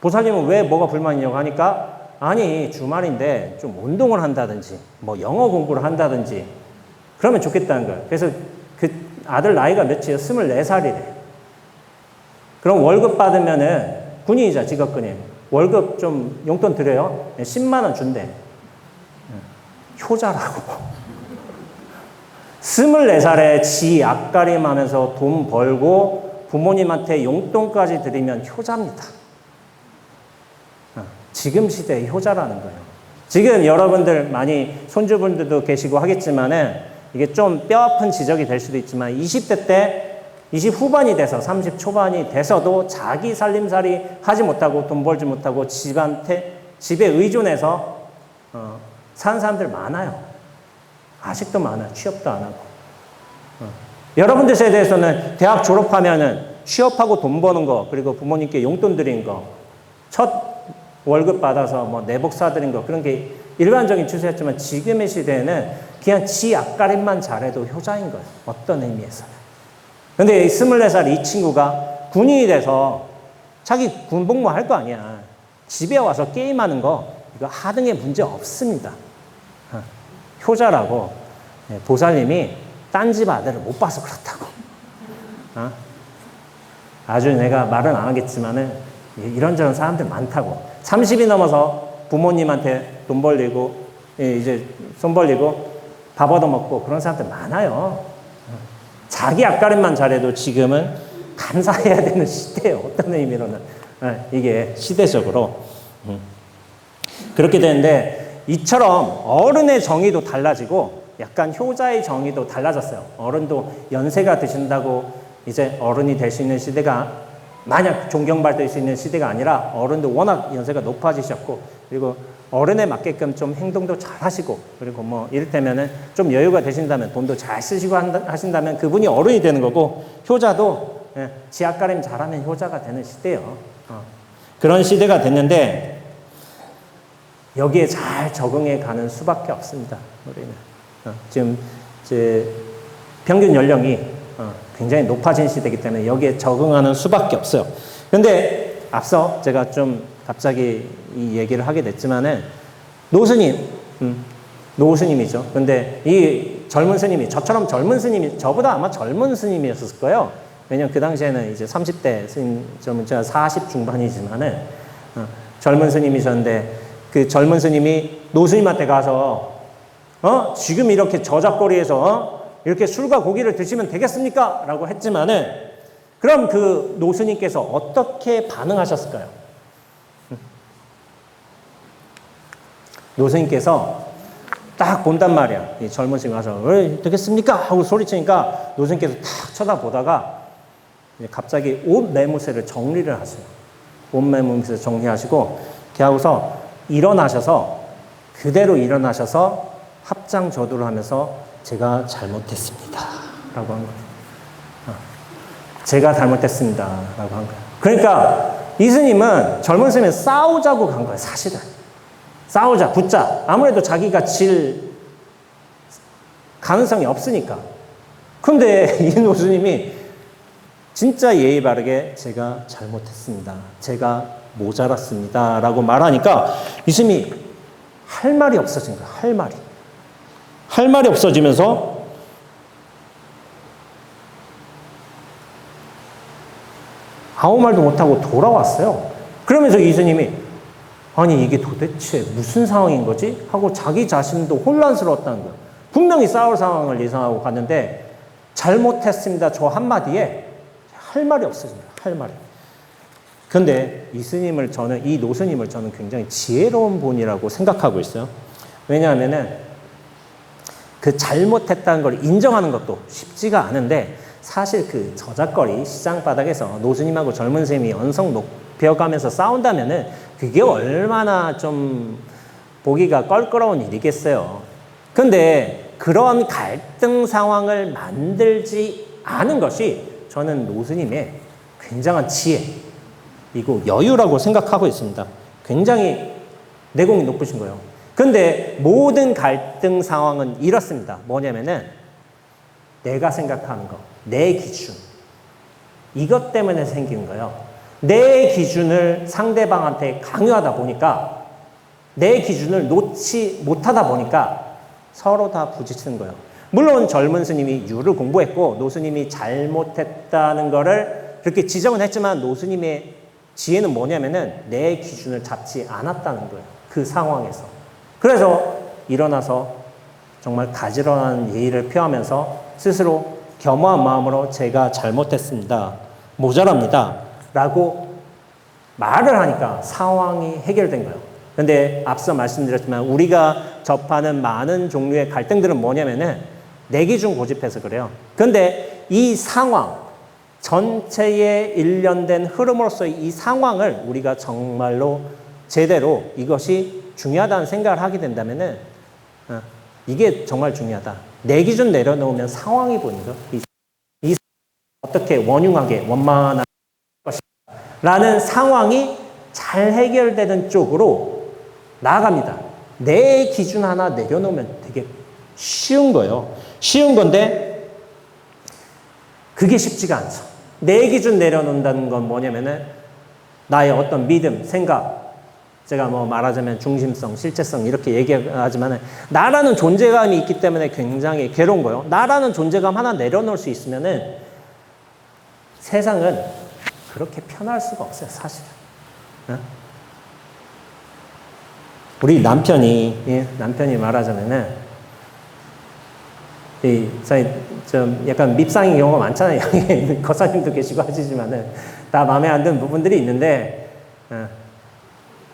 보살님은 왜 뭐가 불만이냐고 하니까 아니 주말인데 좀 운동을 한다든지 뭐 영어 공부를 한다든지 그러면 좋겠다는 거예요. 그래서 그 아들 나이가 몇이에요? 24살이래. 그럼 월급 받으면은 군인이자 직업군인. 월급 좀 용돈 드려요? 10만 원 준대. 효자라고. 24살에 지 앞가림 하면서 돈 벌고 부모님한테 용돈까지 드리면 효자입니다. 지금 시대의 효자라는 거예요. 지금 여러분들 많이 손주분들도 계시고 하겠지만은 이게 좀 뼈아픈 지적이 될 수도 있지만 20대 때 20 후반이 돼서 30 초반이 돼서도 자기 살림살이 하지 못하고 돈 벌지 못하고 집에 의존해서 사는 사람들 많아요. 아직도 많아요. 취업도 안 하고. 여러분들 세대에서는 대학 졸업하면은 취업하고 돈 버는 거 그리고 부모님께 용돈 드린 거 첫 월급 받아서 뭐 내복 사드린 거 그런 게 일반적인 추세였지만 지금의 시대에는 그냥 지 앞가림만 잘해도 효자인 거예요. 어떤 의미에서는. 근데 24살 이 친구가 군인이 돼서 자기 군복무 할 거 아니야. 집에 와서 게임하는 거 이거 하등에 문제 없습니다. 효자라고 보살님이 딴 집 아들을 못 봐서 그렇다고. 아주 내가 말은 안 하겠지만은 이런저런 사람들 많다고. 30이 넘어서 부모님한테 돈 벌리고 이제 손 벌리고 밥 얻어먹고 그런 사람들 많아요. 자기 앞가림만 잘해도 지금은 감사해야 되는 시대예요. 어떤 의미로는. 이게 시대적으로. 그렇게 되는데 이처럼 어른의 정의도 달라지고 약간 효자의 정의도 달라졌어요. 어른도 연세가 드신다고 이제 어른이 될 수 있는 시대가 만약 존경받을 수 있는 시대가 아니라 어른도 워낙 연세가 높아지셨고 그리고 어른에 맞게끔 좀 행동도 잘 하시고 그리고 뭐 이를테면은 좀 여유가 되신다면 돈도 잘 쓰시고 하신다면 그분이 어른이 되는 거고 효자도 지 앞가림 잘하면 효자가 되는 시대예요. 그런 시대가 됐는데 여기에 잘 적응해 가는 수밖에 없습니다. 우리는 지금 이제 평균 연령이 굉장히 높아진 시대이기 때문에 여기에 적응하는 수밖에 없어요. 그런데 앞서 제가 좀 갑자기 이 얘기를 하게 됐지만은 노스님이죠. 근데 이 젊은 스님이 저처럼 젊은 스님이 저보다 아마 젊은 스님이었을 거예요. 왜냐면 그 당시에는 이제 30대 스님, 제가 40 중반이지만은 젊은 스님이셨는데 그 젊은 스님이 노스님한테 가서 지금 이렇게 저작거리에서 이렇게 술과 고기를 드시면 되겠습니까? 라고 했지만은 그럼 그 노스님께서 어떻게 반응하셨을까요? 노스님께서 딱 본단 말이야. 이 젊은 스님이 와서 왜 되겠습니까? 하고 소리치니까 노스님께서 탁 쳐다보다가 갑자기 옷 매무새를 정리를 하세요. 옷 매무새 정리하시고 이렇게 하고서 일어나셔서 그대로 일어나셔서 합장저도를 하면서 제가 잘못했습니다. 라고 한 거예요. 제가 잘못했습니다. 라고 한 거예요. 그러니까 이 스님은 젊은 스님은 싸우자고 간 거예요. 사실은. 싸우자, 붙자. 아무래도 자기가 질 가능성이 없으니까. 근데 이 노스님이 진짜 예의 바르게 제가 잘못했습니다. 제가 모자랐습니다. 라고 말하니까 이 스님이 할 말이 없어진 거예요. 할 말이 없어지면서 아무 말도 못하고 돌아왔어요. 그러면서 이 스님이 아니 이게 도대체 무슨 상황인 거지? 하고 자기 자신도 혼란스러웠다는 거예요. 분명히 싸울 상황을 예상하고 갔는데 잘못했습니다. 저 한마디에 할 말이 없어집니다. 할 말이. 그런데 이 노스님을 저는 굉장히 지혜로운 분이라고 생각하고 있어요. 왜냐하면은 그 잘못했다는 걸 인정하는 것도 쉽지가 않은데 사실 그 저작거리 시장 바닥에서 노스님하고 젊은 쌤이 언성 높여가면서 싸운다면은 그게 얼마나 좀 보기가 껄끄러운 일이겠어요. 근데 그런 갈등 상황을 만들지 않은 것이 저는 노스님의 굉장한 지혜이고 여유라고 생각하고 있습니다. 굉장히 내공이 높으신 거예요. 근데 모든 갈등 상황은 이렇습니다. 뭐냐면은 내가 생각하는 거, 내 기준. 이것 때문에 생긴 거예요. 내 기준을 상대방한테 강요하다 보니까 내 기준을 놓지 못하다 보니까 서로 다 부딪히는 거예요. 물론 젊은 스님이 유를 공부했고 노스님이 잘못했다는 거를 그렇게 지적은 했지만 노스님의 지혜는 뭐냐면은 내 기준을 잡지 않았다는 거예요. 그 상황에서. 그래서 일어나서 정말 가지런한 예의를 표하면서 스스로 겸허한 마음으로 제가 잘못했습니다. 모자랍니다. 라고 말을 하니까 상황이 해결된 거예요. 근데 앞서 말씀드렸지만 우리가 접하는 많은 종류의 갈등들은 뭐냐면은 내 기준 고집해서 그래요. 근데 이 상황, 전체의 일련된 흐름으로서의 이 상황을 우리가 정말로 제대로 이것이 중요하다는 생각을 하게 된다면은 이게 정말 중요하다. 내 기준 내려놓으면 상황이 보이는 거. 이 어떻게 원흉하게 원만한 것이라는 상황이 잘 해결되는 쪽으로 나아갑니다. 내 기준 하나 내려놓으면 되게 쉬운 거예요. 쉬운 건데 그게 쉽지가 않죠. 내 기준 내려놓는다는 건 뭐냐면은 나의 어떤 믿음, 생각, 제가 뭐 말하자면 중심성, 실체성 이렇게 얘기하지만 나라는 존재감이 있기 때문에 굉장히 괴로운 거예요. 나라는 존재감 하나 내려놓을 수 있으면은 세상은 그렇게 편할 수가 없어요, 사실은. 우리 남편이 말하자면은 좀 약간 밉상인 경우가 많잖아요. 여기 거사님도 계시고 하시지만은 다 마음에 안 드는 부분들이 있는데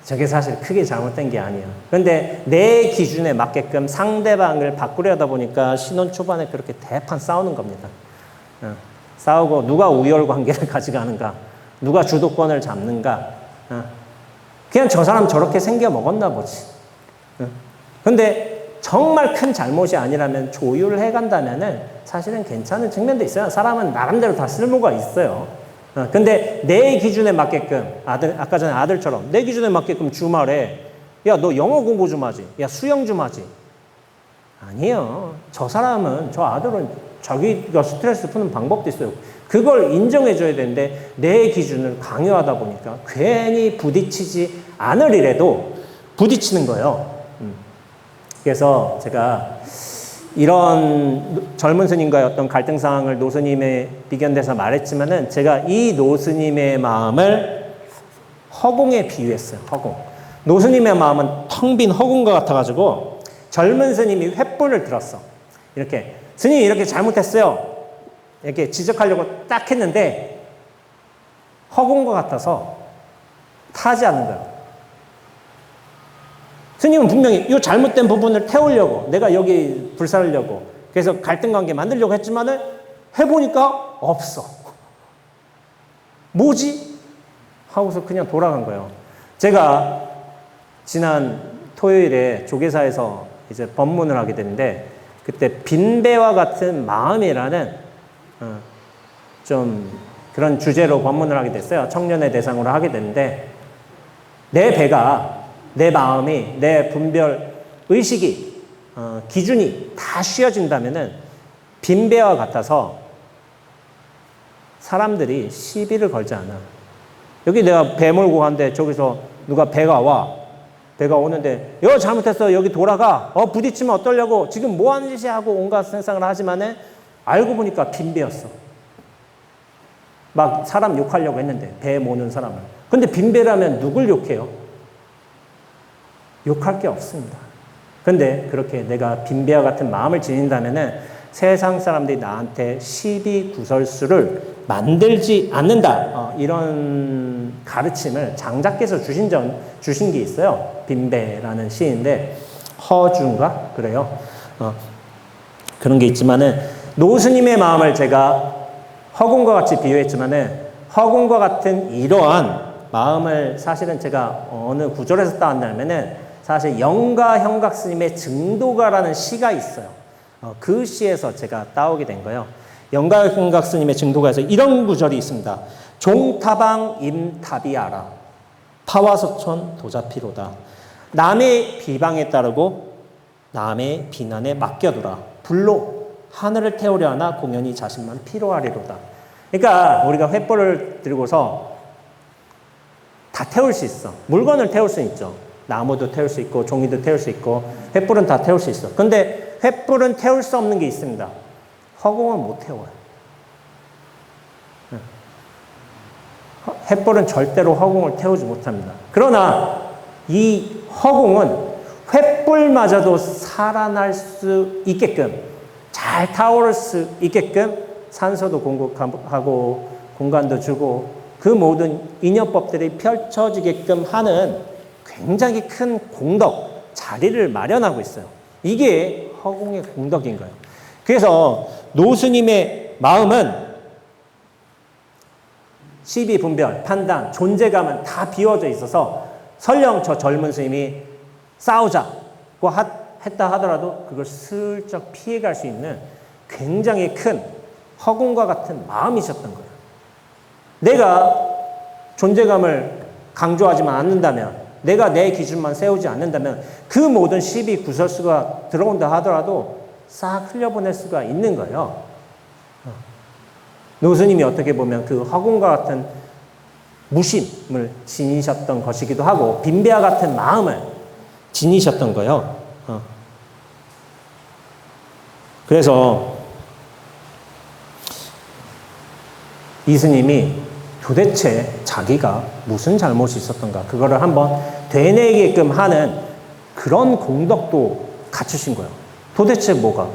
저게 사실 크게 잘못된 게 아니에요. 그런데 내 기준에 맞게끔 상대방을 바꾸려다 보니까 신혼 초반에 그렇게 대판 싸우는 겁니다. 싸우고 누가 우열 관계를 가져가는가, 누가 주도권을 잡는가. 그냥 저 사람 저렇게 생겨 먹었나 보지. 근데 정말 큰 잘못이 아니라면 조율을 해간다면은 사실은 괜찮은 측면도 있어요. 사람은 나름대로 다 쓸모가 있어요. 근데 내 기준에 맞게끔 아까 전에 아들처럼 내 기준에 맞게끔 주말에 야, 너 영어 공부 좀 하지. 야, 수영 좀 하지. 아니에요. 저 아들은 자기가 스트레스 푸는 방법도 있어요. 그걸 인정해줘야 되는데 내 기준을 강요하다 보니까 괜히 부딪히지 않을 일에도 부딪히는 거예요. 그래서 제가 이런 젊은 스님과의 어떤 갈등 상황을 노스님에 비견돼서 말했지만은 제가 이 노스님의 마음을 허공에 비유했어요. 허공. 노스님의 마음은 텅 빈 허공과 같아가지고 젊은 스님이 횃불을 들었어. 이렇게 스님이 이렇게 잘못했어요. 이렇게 지적하려고 딱 했는데 허공과 같아서 타지 않는 거예요. 스님은 분명히 이 잘못된 부분을 태우려고 내가 여기 불살려고 그래서 갈등 관계 만들려고 했지만은 해보니까 없어. 뭐지? 하고서 그냥 돌아간 거예요. 제가 지난 토요일에 조계사에서 이제 법문을 하게 되는데 그때 빈배와 같은 마음이라는 좀 그런 주제로 법문을 하게 됐어요. 청년의 대상으로 하게 됐는데 내 배가 내 마음이, 내 분별, 의식이, 기준이 다 쉬어진다면은 빈배와 같아서 사람들이 시비를 걸지 않아. 여기 내가 배 몰고 가는데 저기서 누가 배가 오는데 여기 잘못했어. 여기 돌아가. 부딪히면 어떠려고. 지금 뭐 하는 짓이야 하고 온갖 생각을 하지만은 알고 보니까 빈배였어. 막 사람 욕하려고 했는데 배 모는 사람을. 근데 빈배라면 누굴 욕해요? 욕할 게 없습니다. 근데 그렇게 내가 빈배와 같은 마음을 지닌다면은 세상 사람들이 나한테 시비 구설수를 만들지 않는다. 이런 가르침을 장자께서 주신 게 있어요. 빈배라는 시인데 허주인가 그래요. 그런 게 있지만은 노스님의 마음을 제가 허공과 같이 비유했지만은 허공과 같은 이러한 마음을 사실은 제가 어느 구절에서 따왔냐면은 사실 영가 형각 스님의 증도가라는 시가 있어요. 그 시에서 제가 따오게 된 거예요. 영가 형각 스님의 증도가에서 이런 구절이 있습니다. 종타방 임탑이하라. 파와석천 도자피로다. 남의 비방에 따르고 남의 비난에 맡겨두라. 불로 하늘을 태우려 하나 공연히 자신만 피로하리로다. 그러니까 우리가 횃불을 들고서 다 태울 수 있어. 물건을 태울 수 있죠. 나무도 태울 수 있고 종이도 태울 수 있고 횃불은 다 태울 수 있어. 근데 횃불은 태울 수 없는 게 있습니다. 허공은 못 태워요. 횃불은 절대로 허공을 태우지 못합니다. 그러나 이 허공은 횃불마저도 살아날 수 있게끔, 잘 타오를 수 있게끔 산소도 공급하고 공간도 주고 그 모든 인연법들이 펼쳐지게끔 하는 굉장히 큰 공덕, 자리를 마련하고 있어요. 이게 허공의 공덕인 거예요. 그래서 노스님의 마음은 시비, 분별, 판단, 존재감은 다 비워져 있어서 설령 저 젊은 스님이 싸우자고 했다 하더라도 그걸 슬쩍 피해갈 수 있는 굉장히 큰 허공과 같은 마음이셨던 거예요. 내가 존재감을 강조하지만 않는다면, 내가 내 기준만 세우지 않는다면 그 모든 시비, 구설수가 들어온다 하더라도 싹 흘려보낼 수가 있는 거예요. 노스님이 어떻게 보면 그 허공과 같은 무심을 지니셨던 것이기도 하고 빈배와 같은 마음을 지니셨던 거예요. 그래서 이 스님이 도대체 자기가 무슨 잘못이 있었던가 그거를 한번 되뇌게끔 하는 그런 공덕도 갖추신 거예요. 도대체 뭐가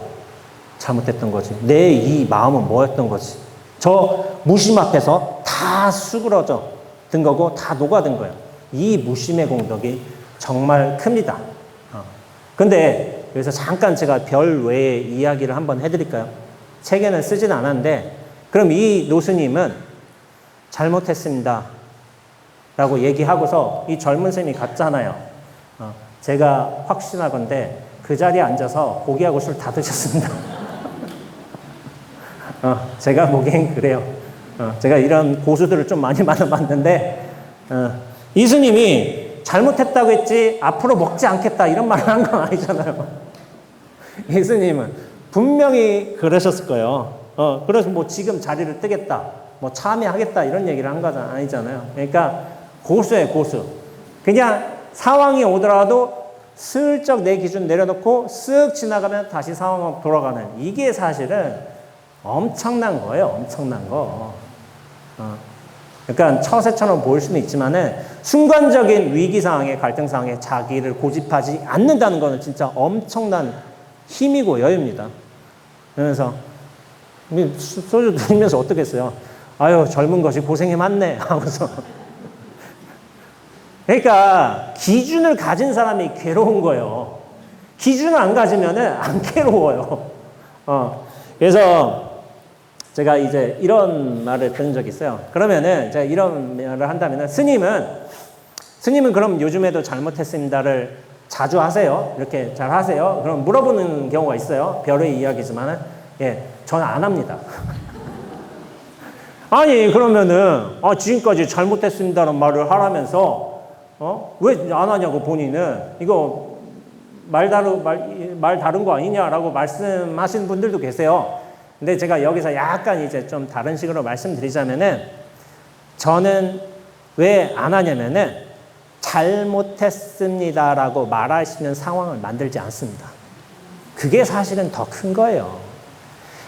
잘못했던 거지? 내 이 마음은 뭐였던 거지? 저 무심 앞에서 다 수그러져 든 거고 다 녹아든 거예요. 이 무심의 공덕이 정말 큽니다. 근데 여기서 잠깐 제가 별 외의 이야기를 한번 해드릴까요? 책에는 쓰진 않았는데 그럼 이 노스님은 잘못했습니다 라고 얘기하고서 이 젊은 쌤이 갔잖아요. 제가 확신하건대 그 자리에 앉아서 고기하고 술 다 드셨습니다. 제가 보기엔 그래요. 제가 이런 고수들을 좀 많이 만나봤는데 이 스님이 잘못했다고 했지 앞으로 먹지 않겠다 이런 말을 한 건 아니잖아요. 이 스님은 분명히 그러셨을 거예요. 그래서 뭐 지금 자리를 뜨겠다, 뭐 참여하겠다 이런 얘기를 한 건 아니잖아요. 그러니까 고수예요, 고수. 그냥 상황이 오더라도 슬쩍 내 기준 내려놓고 쓱 지나가면 다시 상황으로 돌아가는, 이게 사실은 엄청난 거예요. 엄청난 거. 그러니까 처세처럼 보일 수는 있지만은 순간적인 위기 상황에, 갈등 상황에 자기를 고집하지 않는다는 거는 진짜 엄청난 힘이고 여유입니다. 그래서 소주 드리면서 어떻게 했어요? 아유, 젊은 것이 고생이 많네 하고서. 그러니까 기준을 가진 사람이 괴로운 거예요. 기준을 안 가지면은 안 괴로워요. 그래서 제가 이제 이런 말을 들은 적이 있어요. 그러면은 제가 이런 말을 한다면은 스님은 그럼 요즘에도 잘못했습니다를 자주 하세요? 이렇게 잘 하세요? 그럼 물어보는 경우가 있어요. 별의 이야기지만은 예, 저는 안 합니다. 아니 그러면은 지금까지 잘못했습니다라는 말을 하라면서 왜 안 하냐고 본인은 이거 말 다른 거 아니냐라고 말씀하시는 분들도 계세요. 근데 제가 여기서 약간 이제 좀 다른 식으로 말씀드리자면은 저는 왜 안 하냐면은 잘못했습니다라고 말할 수 있는 상황을 만들지 않습니다. 그게 사실은 더 큰 거예요.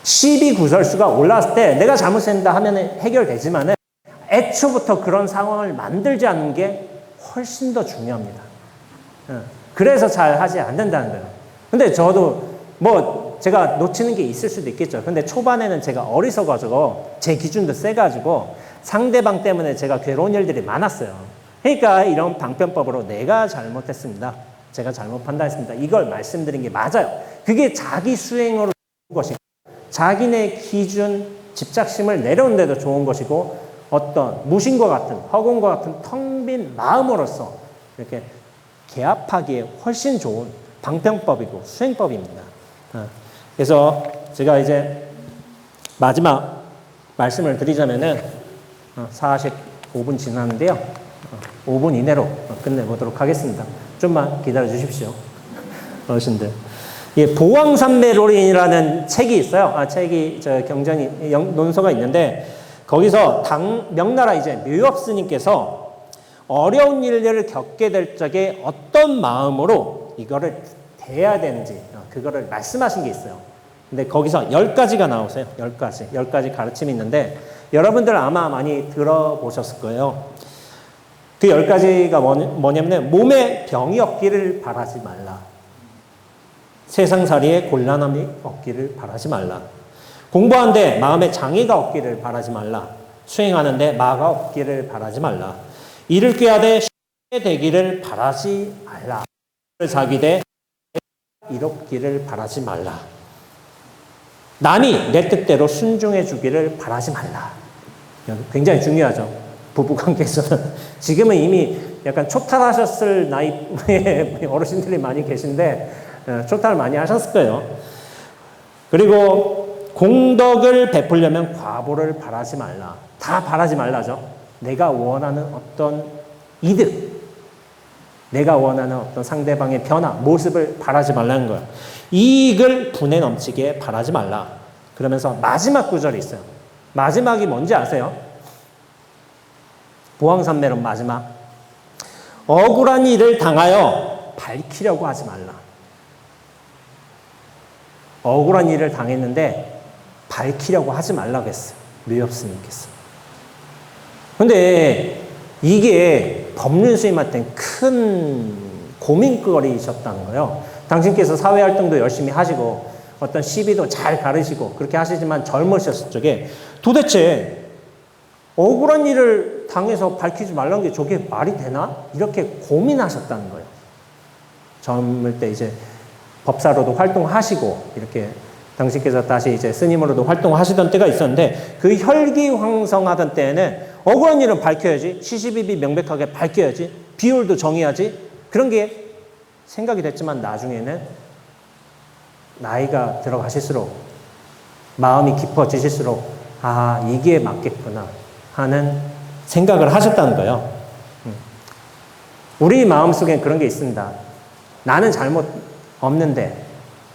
시비 구설수가 올라왔을 때 내가 잘못했다 하면 해결되지만은 애초부터 그런 상황을 만들지 않는 게 훨씬 더 중요합니다. 그래서 잘 하지 않는다는 거예요. 근데 저도 뭐 제가 놓치는 게 있을 수도 있겠죠. 근데 초반에는 제가 어리석어가지고 제 기준도 세가지고 상대방 때문에 제가 괴로운 일들이 많았어요. 그러니까 이런 방편법으로 내가 잘못했습니다, 제가 잘못 판단했습니다, 이걸 말씀드린 게 맞아요. 그게 자기 수행으로 좋은 것이고 자기네 기준 집착심을 내려온 데도 좋은 것이고 어떤 무신과 같은 허공과 같은 텅 빈 마음으로서 이렇게 개합하기에 훨씬 좋은 방편법이고 수행법입니다. 그래서 제가 이제 마지막 말씀을 드리자면은 45분 지났는데요. 5분 이내로 끝내보도록 하겠습니다. 좀만 기다려 주십시오. 어르신들. 예, 보왕산매론이라는 책이 있어요. 책이 논서가 있는데 거기서 명나라 이제 묘엽 스님께서 어려운 일들을 겪게 될 적에 어떤 마음으로 이거를 대해야 되는지 그거를 말씀하신 게 있어요. 근데 거기서 10가지가 나오세요. 10가지 가르침이 있는데 여러분들 아마 많이 들어보셨을 거예요. 그 10가지가 뭐냐면 몸에 병이 없기를 바라지 말라. 세상살이에 곤란함이 없기를 바라지 말라. 공부하는데 마음에 장애가 없기를 바라지 말라. 수행하는데 마가 없기를 바라지 말라. 일을 꾀하되 쉽게 되기를 바라지 말라. 사기되 이롭기를 바라지 말라. 남이 내 뜻대로 순종해 주기를 바라지 말라. 굉장히 중요하죠. 부부관계에서는. 지금은 이미 약간 초탈하셨을 나이의 어르신들이 많이 계신데 초탈을 많이 하셨을 거예요. 그리고 공덕을 베풀려면 과보를 바라지 말라. 다 바라지 말라죠. 내가 원하는 어떤 이득, 내가 원하는 어떤 상대방의 변화, 모습을 바라지 말라는 거예요. 이익을 분에 넘치게 바라지 말라. 그러면서 마지막 구절이 있어요. 마지막이 뭔지 아세요? 보왕산매론 마지막. 억울한 일을 당하여 밝히려고 하지 말라. 억울한 일을 당했는데 밝히려고 하지 말라고 했어요. 묘엽 스님께서. 근데 이게 법륜 스님한테는 큰 고민거리이셨다는 거예요. 당신께서 사회활동도 열심히 하시고 어떤 시비도 잘 가르시고 그렇게 하시지만 젊으셨을 적에 도대체 억울한 일을 당해서 밝히지 말라는 게 저게 말이 되나? 이렇게 고민하셨다는 거예요. 젊을 때 이제 법사로도 활동하시고 이렇게 당신께서 다시 이제 스님으로도 활동하시던 때가 있었는데 그 혈기왕성하던 때에는 억울한 일은 밝혀야지, 시시비비 명백하게 밝혀야지, 비율도 정해야지, 그런 게 생각이 됐지만 나중에는 나이가 들어가실수록 마음이 깊어지실수록 아 이게 맞겠구나 하는 생각을 하셨다는 거예요. 우리 마음속엔 그런 게 있습니다. 나는 잘못 없는데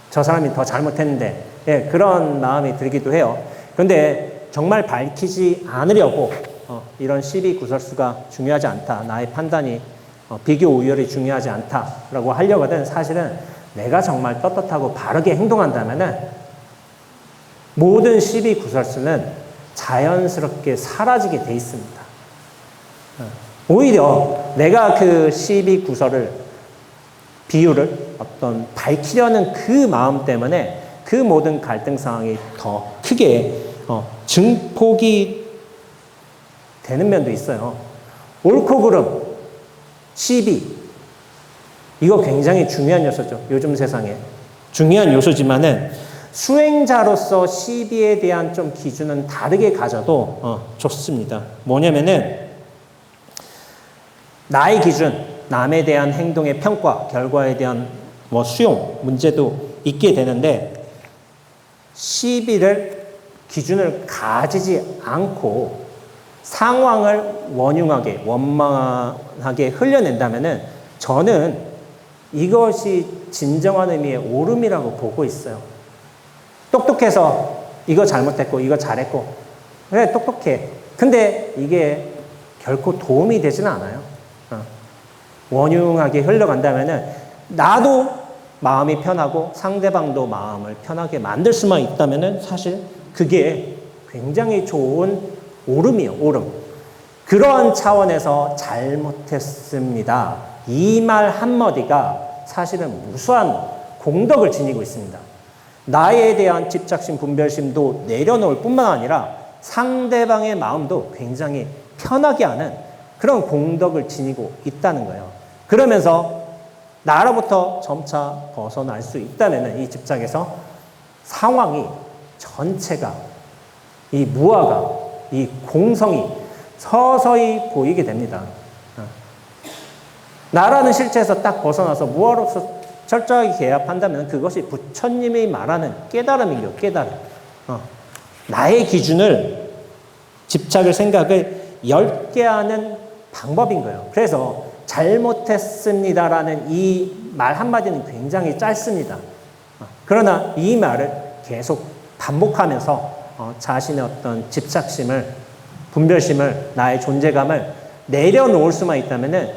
저 사람이 더 잘못했는데 예, 그런 마음이 들기도 해요. 그런데 정말 밝히지 않으려고 이런 시비 구설수가 중요하지 않다. 나의 판단이 비교 우열이 중요하지 않다라고 하려거든 사실은 내가 정말 떳떳하고 바르게 행동한다면은 모든 시비 구설수는 자연스럽게 사라지게 돼 있습니다. 오히려 내가 그 시비 구설을 비유를 어떤 밝히려는 그 마음 때문에 그 모든 갈등 상황이 더 크게 증폭이 되는 면도 있어요. 옳고 그름, 시비 이거 굉장히 중요한 요소죠. 요즘 세상에 중요한 요소지만은 수행자로서 시비에 대한 좀 기준은 다르게 가져도 좋습니다. 뭐냐면은 나의 기준, 남에 대한 행동의 평가, 결과에 대한 수용, 문제도 있게 되는데 시비를 기준을 가지지 않고 상황을 원흉하게, 원망하게 흘려낸다면은 저는 이것이 진정한 의미의 옳음이라고 보고 있어요. 똑똑해서 이거 잘못했고 이거 잘했고 그래 똑똑해. 근데 이게 결코 도움이 되지는 않아요. 원흉하게 흘러간다면은 나도 마음이 편하고 상대방도 마음을 편하게 만들 수만 있다면은 사실 그게 굉장히 좋은 옳음이에요. 옳음. 그러한 차원에서 잘못했습니다. 이 말 한마디가 사실은 무수한 공덕을 지니고 있습니다. 나에 대한 집착심, 분별심도 내려놓을 뿐만 아니라 상대방의 마음도 굉장히 편하게 하는 그런 공덕을 지니고 있다는 거예요. 그러면서 나로부터 점차 벗어날 수 있다면 이 집착에서 상황이 전체가 이 무아가 이 공성이 서서히 보이게 됩니다. 나라는 실체에서 딱 벗어나서 무아로서 철저하게 개합한다면 그것이 부처님이 말하는 깨달음이요, 깨달음. 나의 기준을, 집착을, 생각을 엷게 하는 방법인 거예요. 그래서 잘못했습니다라는 이 말 한마디는 굉장히 짧습니다. 그러나 이 말을 계속 반복하면서 자신의 어떤 집착심을, 분별심을, 나의 존재감을 내려놓을 수만 있다면은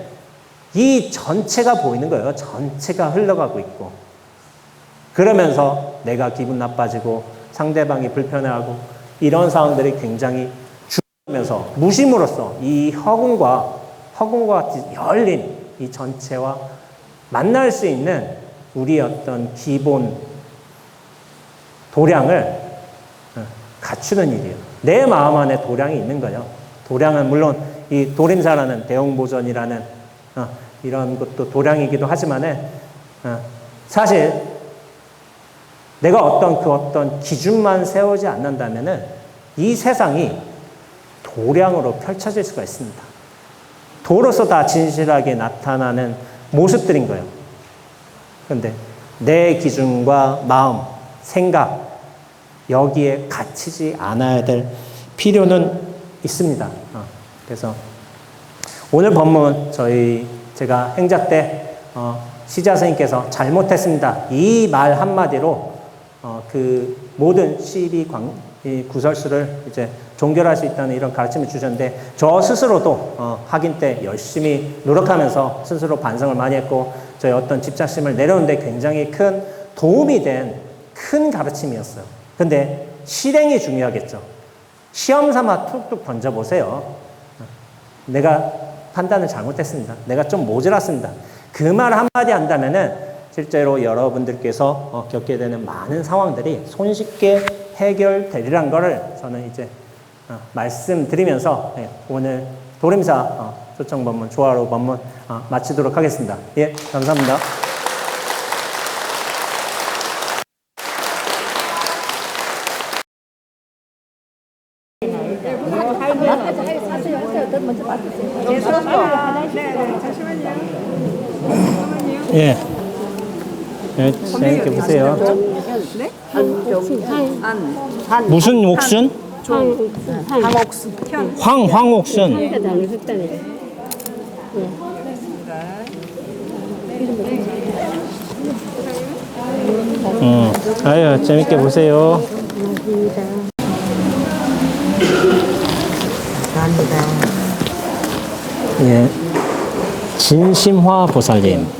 이 전체가 보이는 거예요. 전체가 흘러가고 있고. 그러면서 내가 기분 나빠지고 상대방이 불편해하고 이런 상황들이 굉장히 줄면서 무심으로써 이 허공과 같이 열린 이 전체와 만날 수 있는 우리의 어떤 기본 도량을 갖추는 일이에요. 내 마음 안에 도량이 있는 거예요. 도량은 물론 이 도림사라는 대용보전이라는 이런 것도 도량이기도 하지만은 사실 내가 어떤 기준만 세우지 않는다면은 이 세상이 도량으로 펼쳐질 수가 있습니다. 도로서 다 진실하게 나타나는 모습들인 거예요. 그런데 내 기준과 마음, 생각, 여기에 갇히지 않아야 될 필요는 있습니다. 그래서 오늘 본문 제가 행자 때 시자 선생님께서 잘못했습니다. 이 말 한마디로 그 모든 12구설수를 이제 종결할 수 있다는 이런 가르침을 주셨는데 저 스스로도 학인 때 열심히 노력하면서 스스로 반성을 많이 했고 저의 어떤 집착심을 내려오는데 굉장히 큰 도움이 된 큰 가르침이었어요. 근데 실행이 중요하겠죠. 시험 삼아 툭툭 던져보세요. 내가 판단을 잘못했습니다. 내가 좀 모자랐습니다. 그 말 한마디 한다면은 실제로 여러분들께서 겪게 되는 많은 상황들이 손쉽게 해결되리란 거를 저는 이제 말씀드리면서 오늘 도림사 초청 법문, 조화로 법문 마치도록 하겠습니다. 예, 감사합니다. 예. 네, 재밌게 보세요. 무슨 옥순? 황옥순. 아유, 재밌게 보세요. 감사합니다. 예. 진심화 보살님.